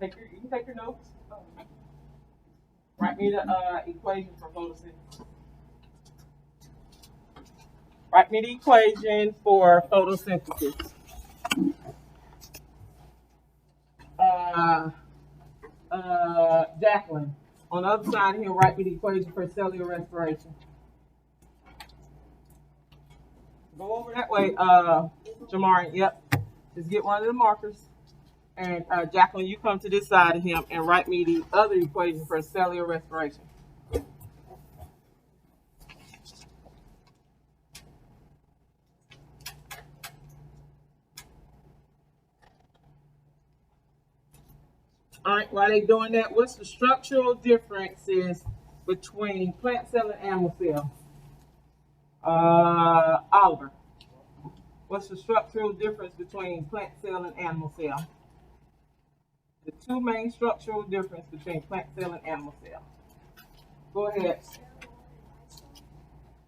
You can take your notes. Write me the equation for photosynthesis. Write me the equation for photosynthesis. Uh, Jacqueline. On the other side here, write me the equation for cellular respiration. Go over that way, Jamari. Yep. Just get one of the markers. And Jacqueline, you come to this side of him and write me the other equation for cellular respiration. All right, while they're doing that, what's the structural differences between plant cell and animal cell? Oliver, what's the structural difference between plant cell and animal cell? The two main structural differences between plant cell and animal cell. Go ahead.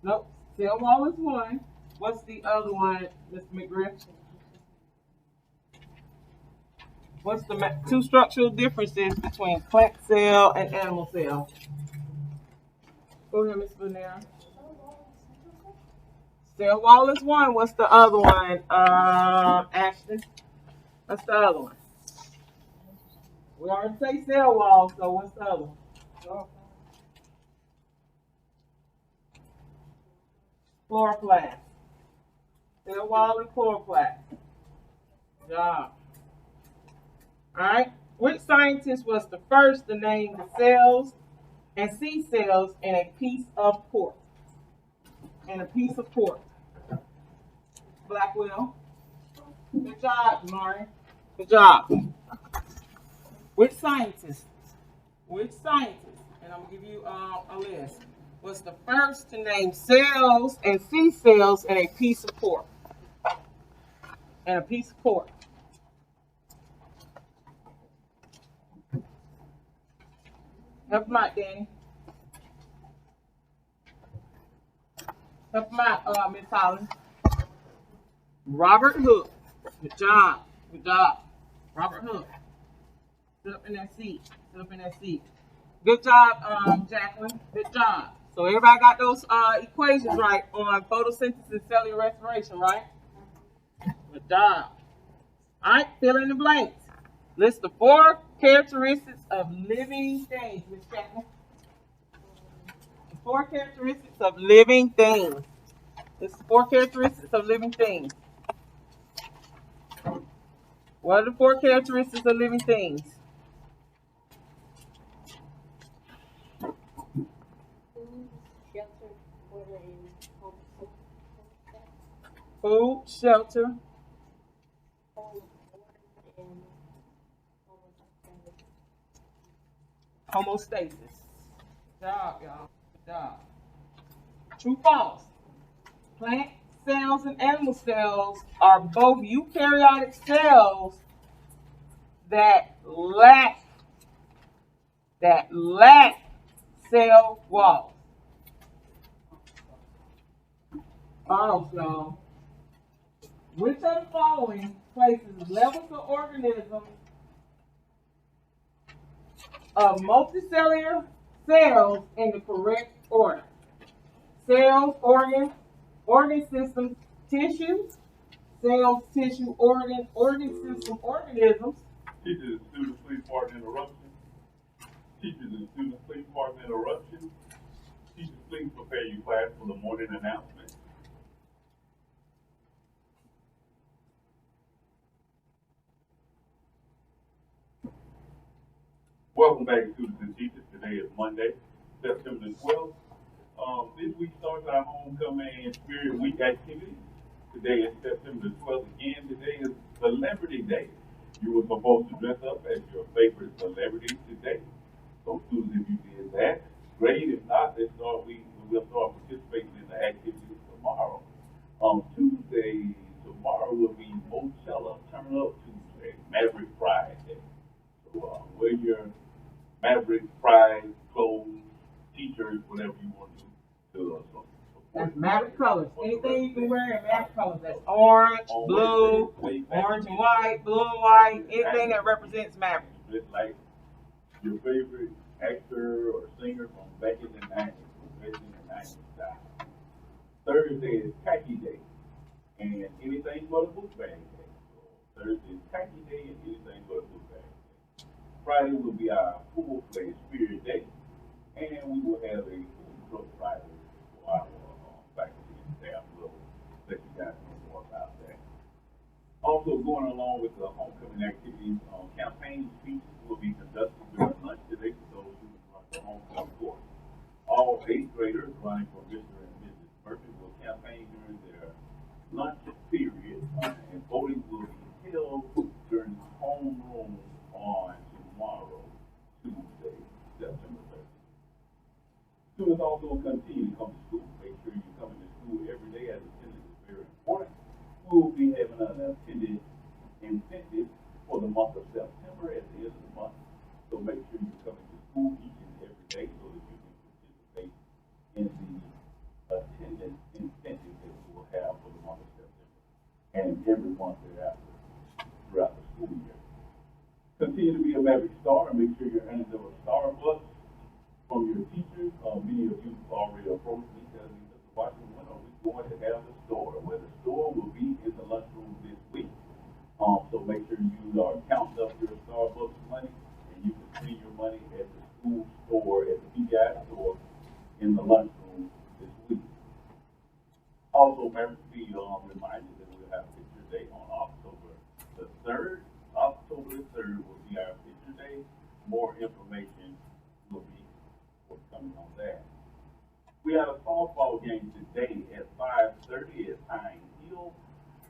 Nope, cell wall is one. What's the other one, Mr. McGriff? What's the two structural differences between plant cell and animal cell? Go ahead, Ms. Vanera. Cell wall is one. What's the other one, Ashton? What's the other one? We already say cell wall, so what's the other one? Chloroplast. Cell wall and chloroplast. Good job. All right. Which scientist was the first to name the cells and see cells in a piece of pork? In a piece of pork. Blackwell. Good job, Mari. Good job. Which scientist? Which scientist? And I'm gonna give you a list. Was the first to name cells and see cells in a piece of pork? In a piece of pork. Help him out, Danny. Help him out, Miss Holland. Robert Hooke. Good job. Good job. Robert Hooke. Sit up in that seat. Sit up in that seat. Good job, Jacqueline. Good job. So everybody got those equations right on photosynthesis and cellular respiration, right? Good job. All right, fill in the blanks. List the 4 characteristics of living things, Ms. Jacqueline. The 4 characteristics of living things. List the 4 characteristics of living things. What are the 4 characteristics of living things? Food, shelter, homeostasis. Good job, y'all. Good job. True, false. Plant cells and animal cells are both eukaryotic cells that lack cell walls. False, y'all. Which of the following places levels of organisms of multicellular cells in the correct order? Cells, organ systems, tissues, cells, tissue, organ system, organisms. Teachers and students, please pardon interruption. Teachers and students, please pardon interruption. Teachers, please prepare your class for the morning announcement. Welcome back, students and teachers. Today is Monday, September the 12th. This week starts our homecoming spirit week activity. Today is September the 12th. Again, today is Celebrity Day. You were supposed to dress up as your favorite celebrity today. So students, if you did that, great. If not, we'll start participating in the activities tomorrow. Tuesday, tomorrow will be Mochella Turn Up Tuesday, Maverick Pride Day. So wear your Maverick Pride clothes, t-shirts, whatever you want to do. That's Maverick colors. Anything you can wear in Maverick colors. That's orange, blue, orange and white, blue and white, anything that represents Maverick. dress like your favorite actor or singer from back in the 90s, dressed in the 90s style. Thursday is khaki day, and anything but a book bag day. So Thursday is khaki day and anything but a book bag day. Friday will be our full-fledged spirit day, and we will have a food truck Friday for our faculty and staff. We'll let you guys know more about that. Also, going along with the homecoming activities, campaign speeches will be conducted during lunch today for those who run the homecoming course. All 8th graders running for Mr. and Mrs. Murphy will campaign during their lunch period, and voting will be held during the homeroom on tomorrow, Tuesday, September 30th. Students also will continue to come to school. Make sure you come to school every day, as attendance is very important. We will be having an attendance incentive for the month of September at the end of the month. So make sure you come to school each and every day so that you can participate in the attendance incentive that we will have for the month of September and every month thereafter throughout the school year. Continue to be a Maverick Star and make sure you're earning those Star Bucks from your teachers. Many of you already approached me telling me, Mr. Washington, when are we going to have the store? Well, the store will be in the lunchroom this week. So make sure you are counting up your Starbucks money, and you can see your money at the school store, at the PBI store, in the lunchroom this week. Also, members, be reminded that we'll have Picture Day on October the 3rd. October the 3rd will be our Picture Day. More information will be forthcoming on that. We have a softball game today at 5:30 at Pine Hill.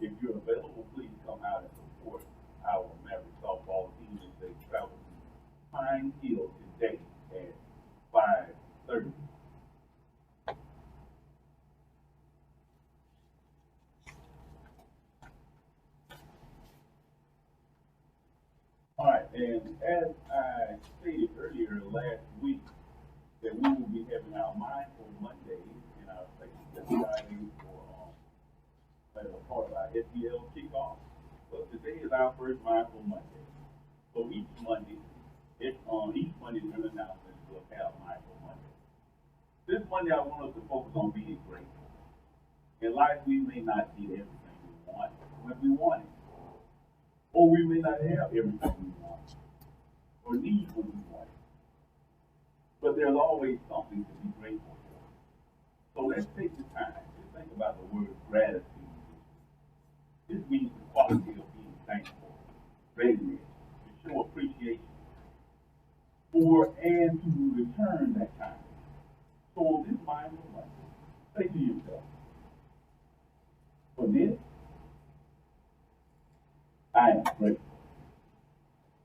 If you're available, please come out and support our Maverick softball team as they travel to Pine Hill today at 5:30. All right, and as I stated earlier last week, that we will be having our Mindful Mondays in our second Friday for as a part of our SEL kickoff. So today is our first Mindful Monday. So each Monday during the announcements, we'll have Mindful Monday. This Monday, I want us to focus on being grateful. In life, we may not get everything we want when we want it, or we may not have everything we want or need when we want it. But there's always something to be grateful for. So let's take the time to think about the word gratitude. This means the quality of being thankful, readiness to show appreciation for and to return that kindness. So on this mindful Monday, say to yourself, for this, I am grateful.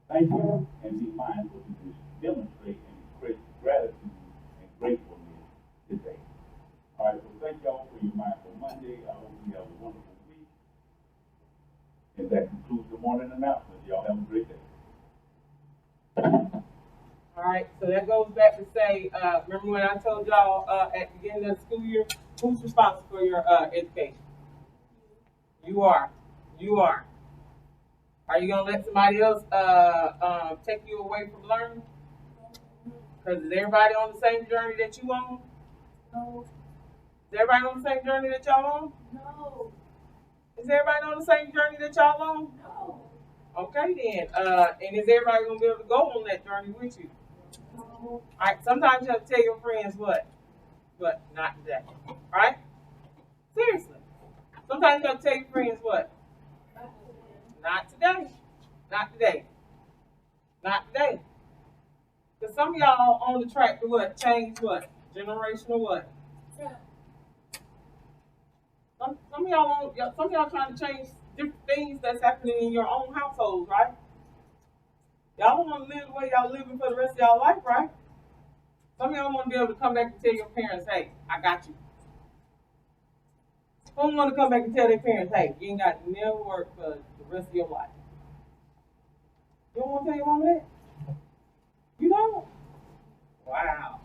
Thank you, and be mindful to demonstrate and express gratitude and gratefulness today. All right, so thank y'all for your Mindful Monday. I hope you have a wonderful week. And that concludes the morning announcements. Y'all have a great day. All right, so that goes back to say, remember when I told y'all at the beginning of the school year, who's responsible for your education? You are. You are. Are you gonna let somebody else take you away from learning? Because is everybody on the same journey that you on? No. Is everybody on the same journey that y'all on? No. Is everybody on the same journey that y'all on? No. Okay then. And is everybody gonna be able to go on that journey with you? No. All right. Sometimes you have to tell your friends what, but not today. All right? Seriously. Sometimes you have to tell your friends what. Not today. Not today. Not today. Because some of y'all on the track to what? Change what? Generational what? Yeah. Some of y'all trying to change different things that's happening in your own households, right? Y'all don't want to live the way y'all living for the rest of y'all life, right? Some of y'all want to be able to come back and tell your parents, hey, I got you. Some want to come back and tell their parents, hey, you ain't got to never work for the rest of your life. You don't want to tell your mom that? You don't? Wow.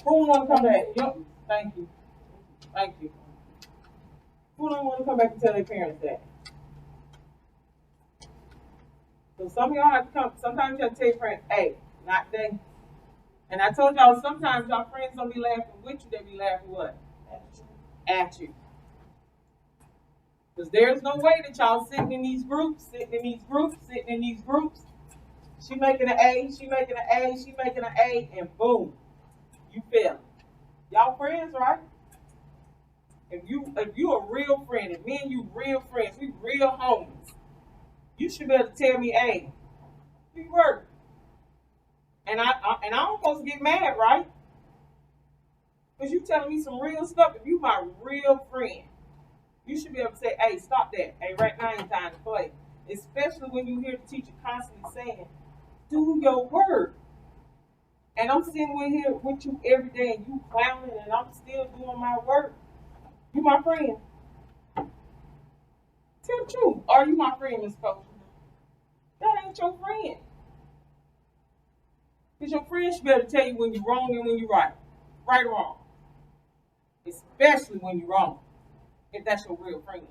Who want to come back? Yep. Thank you. Thank you. Who don't want to come back and tell their parents that? So some of y'all have to come. Sometimes you have to tell your friend, hey, not they. And I told y'all sometimes y'all friends don't be laughing with you, they be laughing what? At you. Because there's no way that y'all sitting in these groups, She making an A, she making an A, she making an A, and boom, you fail. Y'all friends, right? If you a real friend, if me and you real friends, we real homies, you should be able to tell me, hey, you work. And I'm supposed to get mad, right? Because you telling me some real stuff. If you my real friend, you should be able to say, hey, stop that. Hey, right now ain't time to play. Especially when you hear the teacher constantly saying, do your work. And I'm sitting with here with you every day and you clowning and I'm still doing my work. You my friend. Tell the truth. Are you my friend, Miss Coach? That ain't your friend. Because your friend should be able to tell you when you're wrong and when you're right. Right or wrong. Especially when you're wrong. If that's your real friend.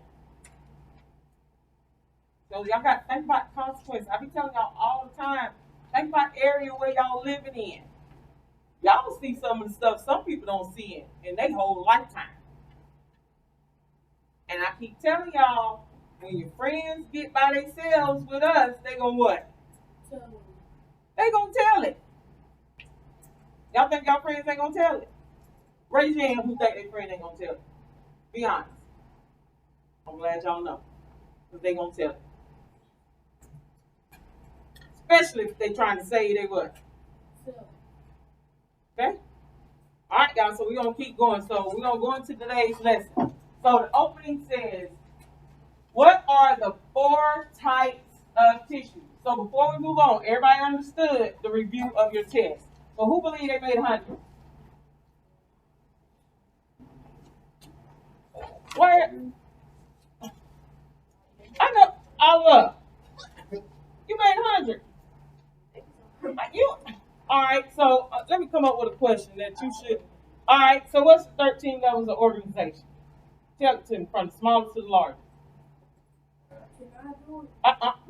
So y'all got to think about the consequences. I be telling y'all all the time, think about the area where y'all living in. Y'all see some of the stuff some people don't see in their whole lifetime. And I keep telling y'all, when your friends get by themselves with us, they gonna what? They gonna tell it. Y'all think y'all friends ain't gonna tell it? Raise your hand who think their friend ain't gonna tell it. Be honest. I'm glad y'all know. Because they gonna tell it. Especially if they trying to say they what? Okay? Alright, y'all, so we're gonna keep going. So we're gonna go into today's lesson. So the opening says, what are the 4 types of tissues? So before we move on, everybody understood the review of your test. So who believe they made 100? Where? I know. I love. You made 100. You. All right. So let me come up with a question that you should. All right. So what's the 13 levels of organization? Tell it to me from the smallest to the largest.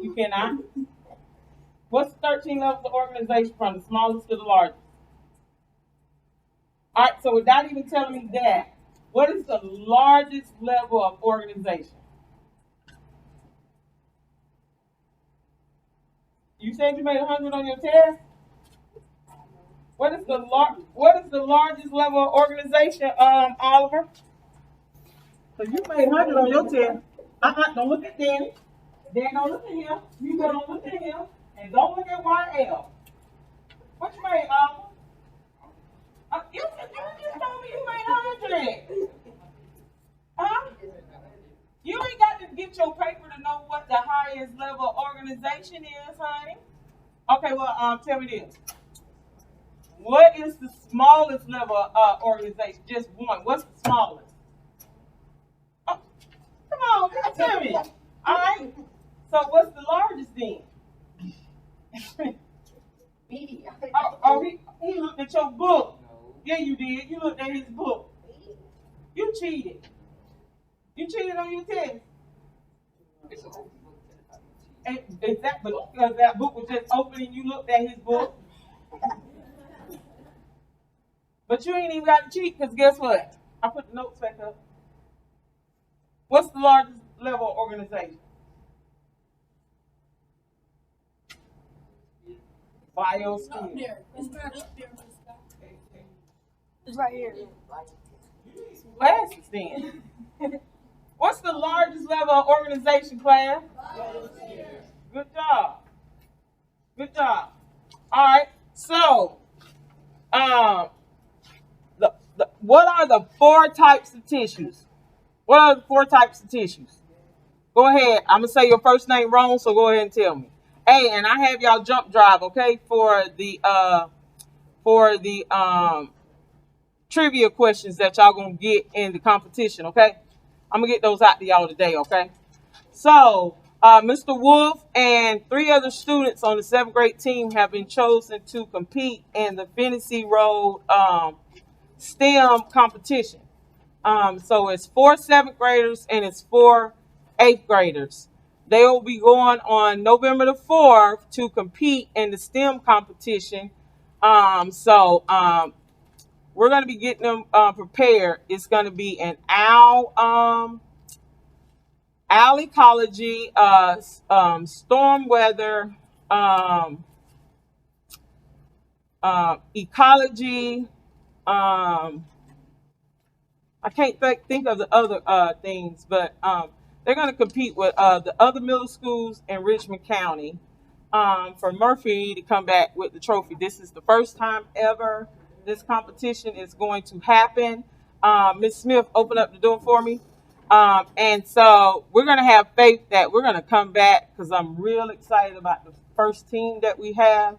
You cannot. What's the 13 levels of organization from the smallest to the largest? All right. So without even telling me that, what is the largest level of organization? You said you made 100 on your test. What is the largest level of organization, Oliver? So you made 100 on your test. Don't look at Danny. Then don't look at him. You don't look at him. And don't look at YL. What you made, Oliver? You just told me you made 100. Huh? You ain't got to get your paper to know what the highest level of organization is, honey. Okay, well, tell me this. What is the smallest level of organization? Just one. What's the smallest? Oh, come on, tell me. All right. So what's the largest then? He looked at your book. Yeah, you did. You looked at his book. You cheated. You cheated on your test. Exactly. Because that book was just open and you looked at his book. But you ain't even got to cheat because guess what? I put the notes back up. What's the largest level of organization? Biosphere. It's right here. You need some glasses then. What's the largest level of organization, class? Good job. Good job. All right. So, what are the 4 types of tissues? What are the 4 types of tissues? Go ahead. I'm gonna say your first name wrong, so go ahead and tell me. Hey, and I have y'all jump drive, okay, for the trivia questions that y'all gonna get in the competition, okay? I'm gonna get those out to y'all today, okay? So, Mr. Wolf and 3 other students on the 7th grade team have been chosen to compete in the Finney Road STEM competition. So it's 4 7th graders and it's 4 8th graders They will be going on November the 4th to compete in the STEM competition. We're going to be getting them prepared. It's going to be an owl ecology, storm weather, ecology. I can't think of the other things, but they're going to compete with the other middle schools in Richmond County for Murphy to come back with the trophy. This is the first time ever this competition is going to happen. Ms. Smith, open up the door for me. And so we're going to have faith that we're going to come back because I'm real excited about the first team that we have.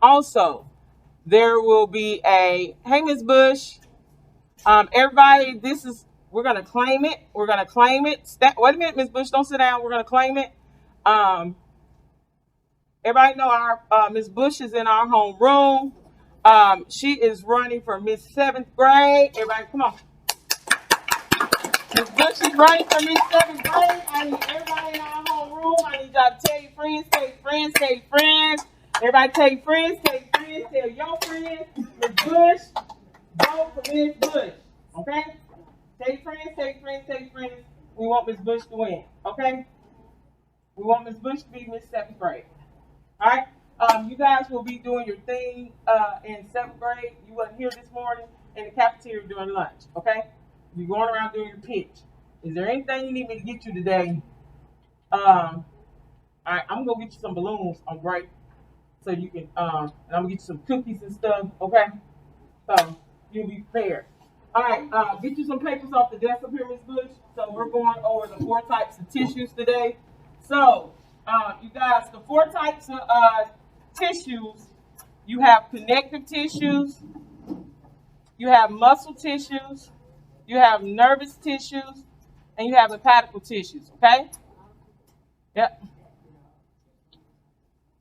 Also, there will be hey, Ms. Bush. Everybody, we're going to claim it. We're going to claim it. Wait a minute, Ms. Bush, don't sit down. We're going to claim it. Everybody know our Ms. Bush is in our homeroom. She is running for Miss 7th grade. Everybody, come on. Ms. Bush is running for Miss 7th grade. I need everybody in our homeroom. I need y'all to tell your friends, tell your friends, tell your friends. Everybody tell your friends, tell your friends, tell your friends. Ms. Bush, vote for Ms. Bush. Okay? Tell your friends, tell your friends, tell your friends. We want Ms. Bush to win. Okay? We want Ms. Bush to be Miss 7th grade. All right? You guys will be doing your thing in 7th grade. You wasn't here this morning in the cafeteria during lunch. Okay? You're going around doing your pitch. Is there anything you need me to get you today? All right, I'm gonna go get you some balloons on break, so you can. And I'm gonna get you some cookies and stuff. Okay, so you'll be prepared. All right, get you some papers off the desk up here, Ms. Bush. So we're going over the 4 types of tissues today. So you guys, the 4 types of tissues. You have connective tissues. You have muscle tissues. You have nervous tissues, and you have hepatical tissues, okay? Yep.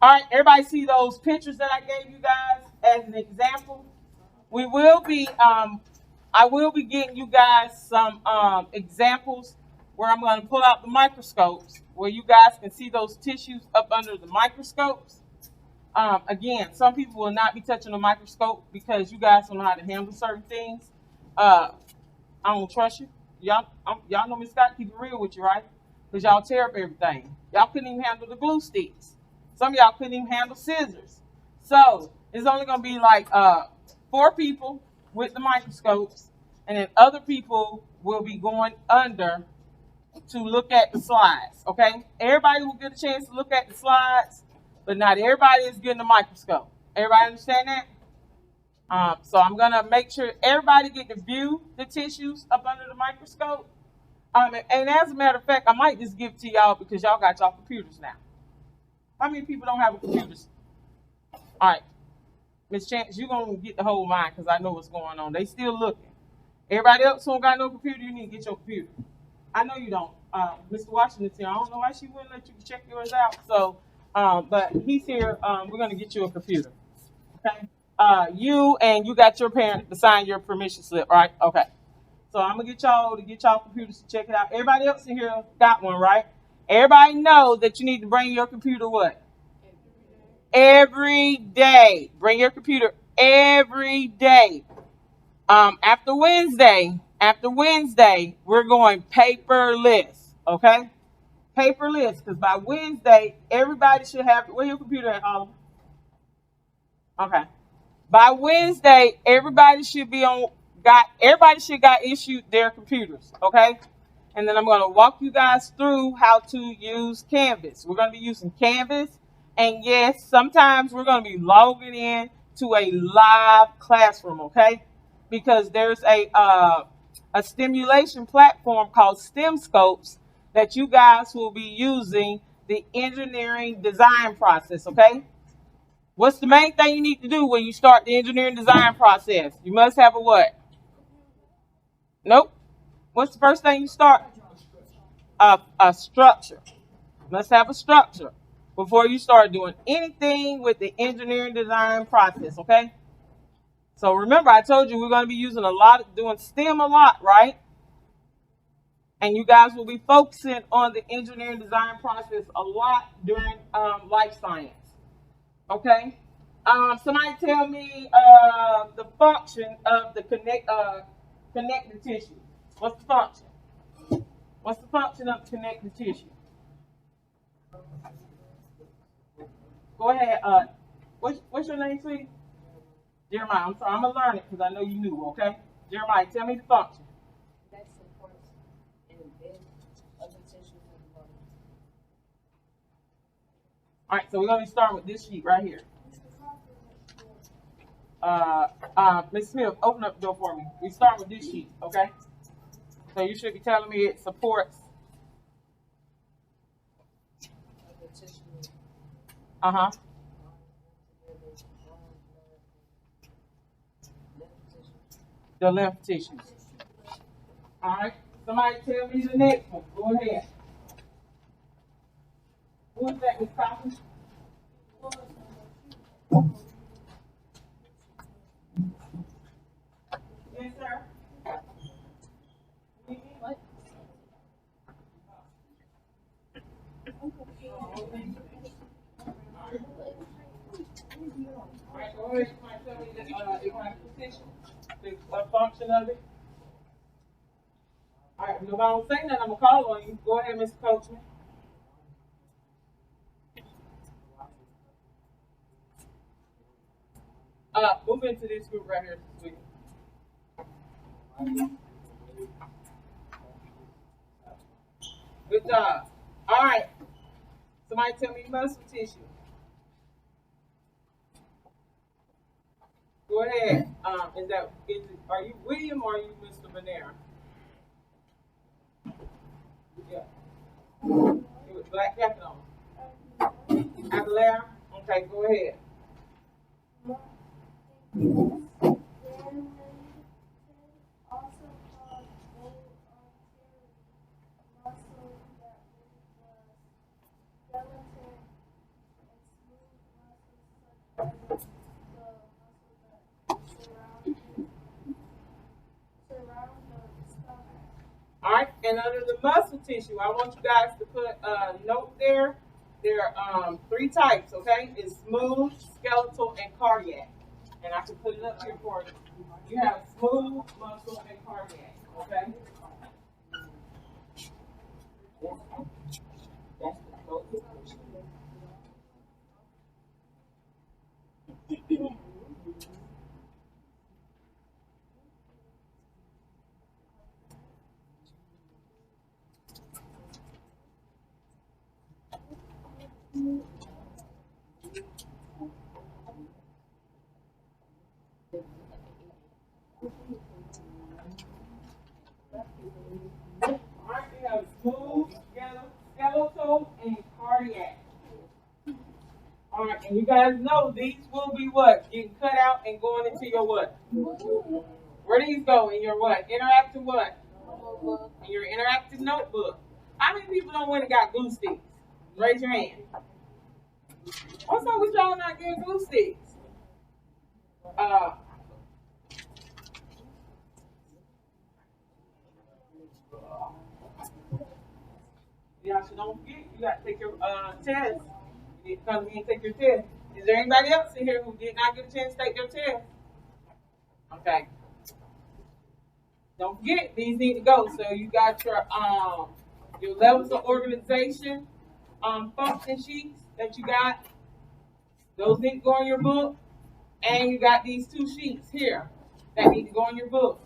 All right, everybody see those pictures that I gave you guys as an example? We will be, I will be getting you guys some examples where I'm going to pull out the microscopes where you guys can see those tissues up under the microscopes. Again, some people will not be touching the microscope because you guys don't know how to handle certain things. I don't trust you. Y'all know Miss Scott keep it real with you, right? Because y'all tear up everything. Y'all couldn't even handle the glue sticks. Some of y'all couldn't even handle scissors. So it's only going to be like 4 people with the microscopes, and then other people will be going under to look at the slides, okay? Everybody will get a chance to look at the slides, but not everybody is getting a microscope. Everybody understand that? So I'm going to make sure everybody get to view the tissues up under the microscope. And as a matter of fact, I might just give it to y'all because y'all got y'all computers now. How many people don't have computers? All right. Miss Chance, you're going to get the whole mind because I know what's going on. They still looking. Everybody else who don't got no computer, you need to get your computer. I know you don't. Mr. Washington's here. I don't know why she wouldn't let you check yours out. So, but he's here. We're going to get you a computer. Okay? You got your parent to sign your permission slip, right? Okay. So I'm gonna get y'all computers to check it out. Everybody else in here got one, right? Everybody know that you need to bring your computer what? Every day. Bring your computer every day. After Wednesday, we're going paperless. Okay? Paperless, because by Wednesday, everybody should have where your computer at, Oliver? Okay. By Wednesday, everybody should got issued their computers, okay? And then I'm going to walk you guys through how to use Canvas. We're going to be using Canvas, and yes, sometimes we're going to be logging in to a live classroom, okay? Because there's a stimulation platform called STEMscopes that you guys will be using the engineering design process, okay? What's the main thing you need to do when you start the engineering design process? You must have a what? Nope. What's the first thing you start? A structure. You must have a structure before you start doing anything with the engineering design process, okay? So remember, I told you we're going to be using doing STEM a lot, right? And you guys will be focusing on the engineering design process a lot during life science. Okay? Somebody tell me the function of the connective tissue. What's the function? What's the function of connective tissue? Go ahead. What's your name, sweetie? Jeremiah. I'm sorry. I'm gonna learn it because I know you knew. Okay, Jeremiah, tell me the function. That supports and embeds other tissues in the body. All right. So we're gonna start with this sheet right here. Ms. Smith, open up the door for me. We start with this sheet. Okay. So you should be telling me it supports. Other tissues. Uh-huh. The lymph tissues. All right. Somebody tell me the next one. Go ahead. Who is that? Ms. Coffin? Yes, sir. What? All right, go ahead. Somebody tell me the tissue, the function of it. All right, if nobody don't say nothing, I'm gonna call on you. Go ahead, Mr. Coachman. Move into this group right here, sweetie. Good job. All right. Somebody tell me muscle tissue. Go ahead. Are you William or are you Mr. Banera? Yeah. With black jacket on. Aguilera? Okay, go ahead. All right, and under the muscle tissue, I want you guys to put a note there. There are 3 types, okay? It's smooth, skeletal, and cardiac. And I can put it up here for you. You have smooth, muscle, and cardiac, okay? That's All right, we have smooth, skeletal, and cardiac. All right, and you guys know these will be what? Getting cut out and going into your what? Where do these go? In your what? Interactive what? In your interactive notebook. How many people don't want to got glue sticks? Raise your hand. What's up with y'all not getting glue sticks? Y'all should don't forget, you got to take your test. You need to come to me and take your test. Is there anybody else in here who did not get a chance to take their test? Okay. Don't forget, these need to go. So you got your levels of organization function sheets that you got. Those need to go in your book. And you got these 2 sheets here that need to go in your book.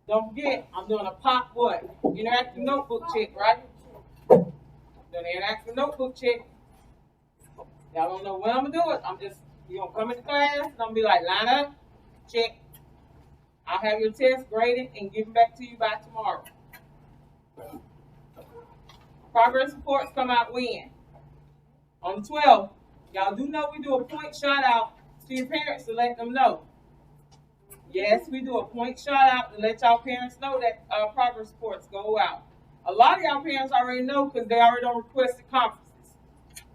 Don't forget, I'm doing a pop what? Interactive notebook check, right? Doing an interactive notebook check. Y'all don't know when I'm gonna do it. You're gonna come into class and I'm gonna be like, line up, check. I'll have your test graded and given back to you by tomorrow. Progress reports come out when? On the 12th. Y'all do know we do a point shout out to your parents to let them know. Yes, we do a point shout out to let y'all parents know that progress reports go out. A lot of y'all parents already know because they already don't request the conferences.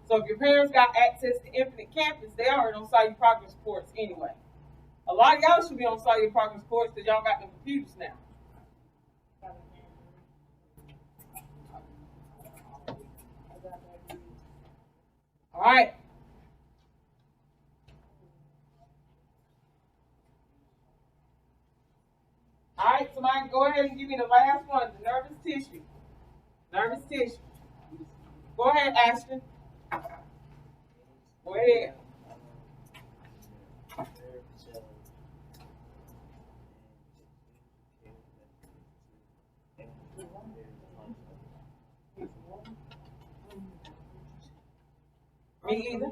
So if your parents got access to Infinite Campus, they already don't saw your progress reports anyway. A lot of y'all should be on saw your progress reports because y'all got the computers now. All right. All right, somebody go ahead and give me the last one, the nervous tissue. Nervous tissue. Go ahead, Ashton. Go ahead. Me either.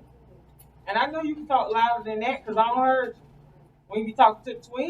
And I know you can talk louder than that because I don't heard you when you be talking to the twins.